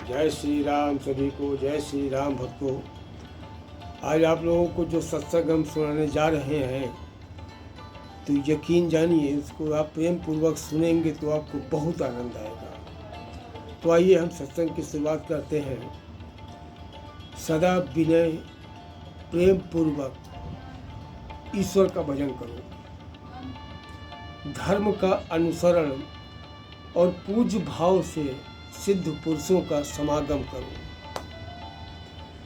जय श्री राम। सभी को जय श्री राम भक्तों। आज आप लोगों को जो सत्संग हम सुनाने जा रहे हैं तो यकीन जानिए उसको आप प्रेम पूर्वक सुनेंगे तो आपको बहुत आनंद आएगा। तो आइए हम सत्संग की शुरुआत करते हैं। सदा विनय प्रेम पूर्वक ईश्वर का भजन करो, धर्म का अनुसरण और पूज्य भाव से सिद्ध पुरुषों का समागम करो,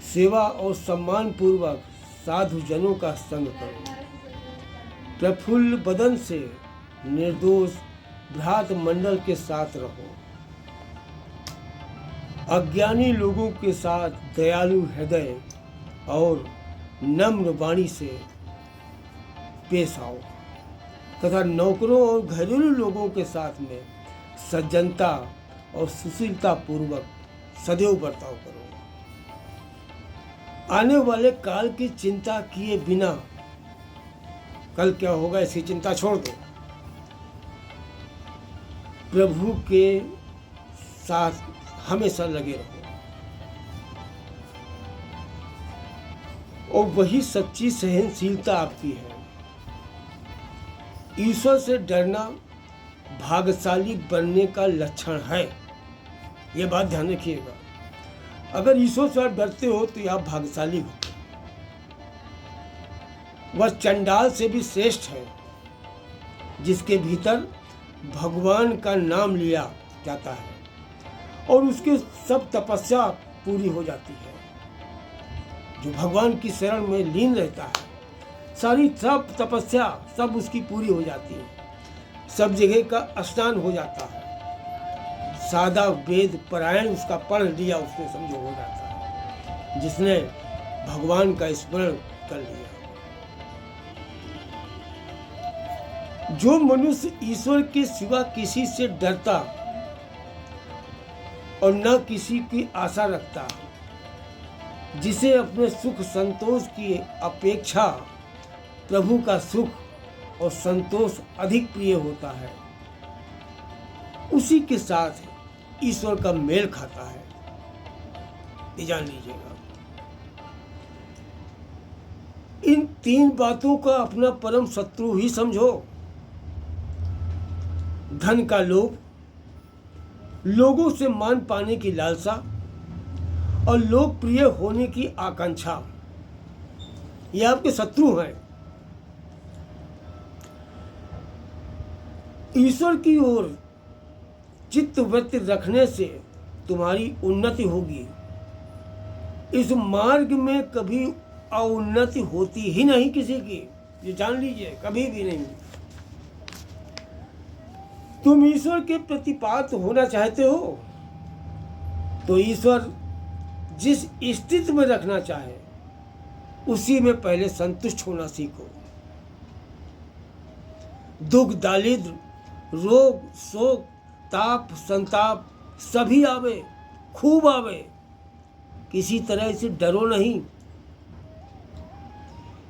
सेवा और सम्मान पूर्वक साधु जनों का संग करो, प्रफुल्ल बदन से निर्दोष भ्रात मंडल के साथ रहो, अज्ञानी लोगों के साथ दयालु हृदय और नम्र वाणी से पेश आओ तथा नौकरों और घरेलू लोगों के साथ में सज्जनता और सुशीलता पूर्वक सदैव बर्ताव करो। आने वाले काल की चिंता किए बिना कल क्या होगा इसकी चिंता छोड़ दो। प्रभु के साथ हमेशा लगे रहो और वही सच्ची सहनशीलता आपकी है। ईश्वर से डरना भाग्यशाली बनने का लक्षण है। यह बात ध्यान रखिएगा। अगर ईश्वर से आप डरते हो तो आप भाग्यशाली हो। वह चंडाल से भी श्रेष्ठ है जिसके भीतर भगवान का नाम लिया जाता है और उसकी सब तपस्या पूरी हो जाती है। जो भगवान की शरण में लीन रहता है सारी सब तपस्या सब उसकी पूरी हो जाती है, सब जगह का स्नान हो जाता है, सादा वेद परायण उसका पढ़ लिया उसने समझो हो जाता है जिसने भगवान का स्मरण कर लिया। जो मनुष्य ईश्वर के सिवा किसी से डरता और न किसी की आशा रखता, जिसे अपने सुख संतोष की अपेक्षा प्रभु का सुख और संतोष अधिक प्रिय होता है, उसी के साथ ईश्वर का मेल खाता है। ये जान लीजिएगा। इन तीन बातों का अपना परम शत्रु ही समझो। धन का लोभ, लोगों से मान पाने की लालसा और लोकप्रिय होने की आकांक्षा, ये आपके शत्रु हैं। ईश्वर की ओर चित्तवृत्ति रखने से तुम्हारी उन्नति होगी। इस मार्ग में कभी अउन्नति होती ही नहीं किसी की, ये जान लीजिए, कभी भी नहीं। तुम ईश्वर के प्रतिपात होना चाहते हो तो ईश्वर जिस स्थिति में रखना चाहे उसी में पहले संतुष्ट होना सीखो। दुख दारिद्र रोग शोक ताप संताप सभी आवे, खूब आवे, किसी तरह से डरो नहीं।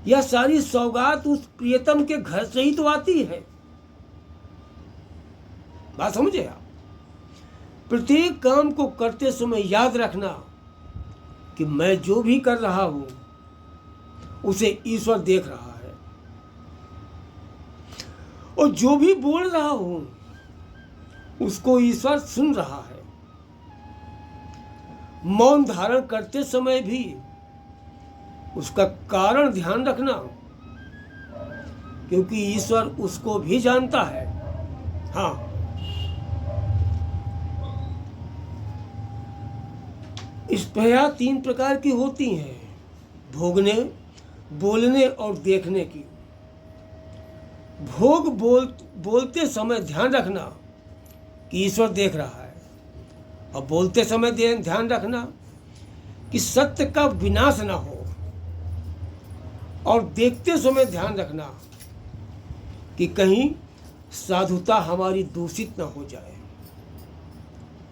यह सारी सौगात उस प्रियतम के घर से ही तो आती है। बात समझे आप? प्रत्येक काम को करते समय याद रखना कि मैं जो भी कर रहा हूं उसे ईश्वर देख रहा है और जो भी बोल रहा हूं उसको ईश्वर सुन रहा है। मौन धारण करते समय भी उसका कारण ध्यान रखना, क्योंकि ईश्वर उसको भी जानता है। हाँ, स्पृहा तीन प्रकार की होती हैं, भोगने, बोलने और देखने की। बोलते समय ध्यान रखना कि ईश्वर देख रहा है और बोलते समय ध्यान रखना कि सत्य का विनाश ना हो, और देखते समय ध्यान रखना कि कहीं साधुता हमारी दूषित ना हो जाए।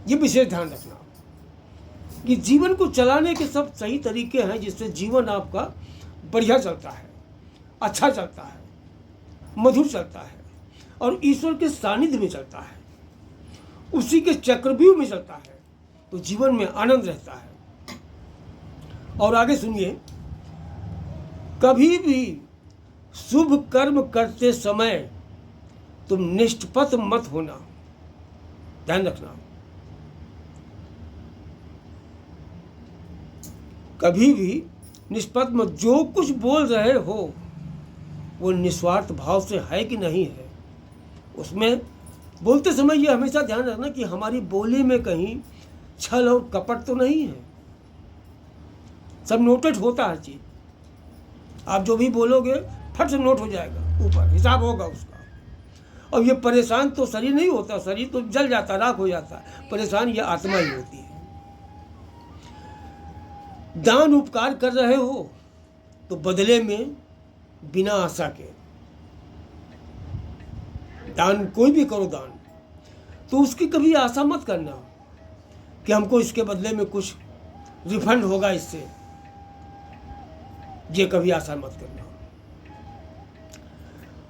ये विशेष ध्यान रखना कि जीवन को चलाने के सब सही तरीके हैं जिससे जीवन आपका बढ़िया चलता है, अच्छा चलता है, मधुर चलता है और ईश्वर के सानिध्य में चलता है, उसी के चक्रव्यूह में चलता है। तो जीवन में आनंद रहता है। और आगे सुनिए, कभी भी शुभ कर्म करते समय तुम निष्पक्ष मत होना, ध्यान रखना। कभी भी निष्पक्ष मत, जो कुछ बोल रहे हो वो निस्वार्थ भाव से है कि नहीं है। उसमें बोलते समय ये हमेशा ध्यान रखना कि हमारी बोली में कहीं छल और कपट तो नहीं है। सब नोटेड होता है चीज। आप जो भी बोलोगे फट से नोट हो जाएगा, ऊपर हिसाब होगा उसका। और ये परेशान तो शरीर नहीं होता, शरीर तो जल जाता, राख हो जाता, परेशान ये आत्मा ही होती है। दान उपकार कर रहे हो तो बदले में बिना आशा के दान, कोई भी करो दान, तो उसकी कभी आशा मत करना कि हमको इसके बदले में कुछ रिफंड होगा इससे, ये कभी आशा मत करना।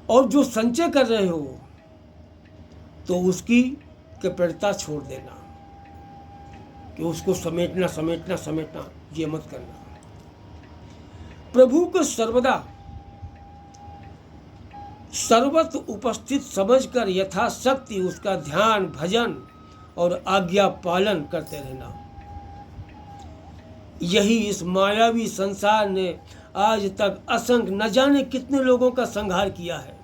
और जो संचय कर रहे हो तो उसकी कृपणता छोड़ देना कि उसको समेटना समेटना समेटना, ये मत करना। प्रभु को सर्वदा सर्वत्र उपस्थित समझकर यथाशक्ति उसका ध्यान, भजन और आज्ञा पालन करते रहना। यही इस मायावी संसार ने आज तक असंख्य न जाने कितने लोगों का संहार किया है।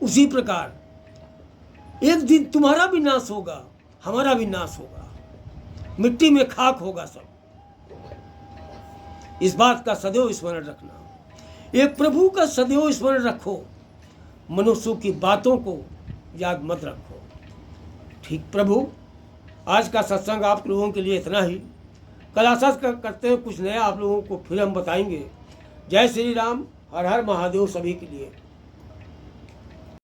उसी प्रकार एक दिन तुम्हारा भी नाश होगा, हमारा भी नाश होगा, मिट्टी में खाक होगा सब। इस बात का सदैव स्मरण रखना। एक प्रभु का सदैव स्मरण रखो, मनुष्यों की बातों को याद मत रखो। ठीक प्रभु, आज का सत्संग आप लोगों के लिए इतना ही। कल आशा करते हैं कुछ नया आप लोगों को फिर हम बताएंगे। जय श्री राम, हर हर महादेव सभी के लिए।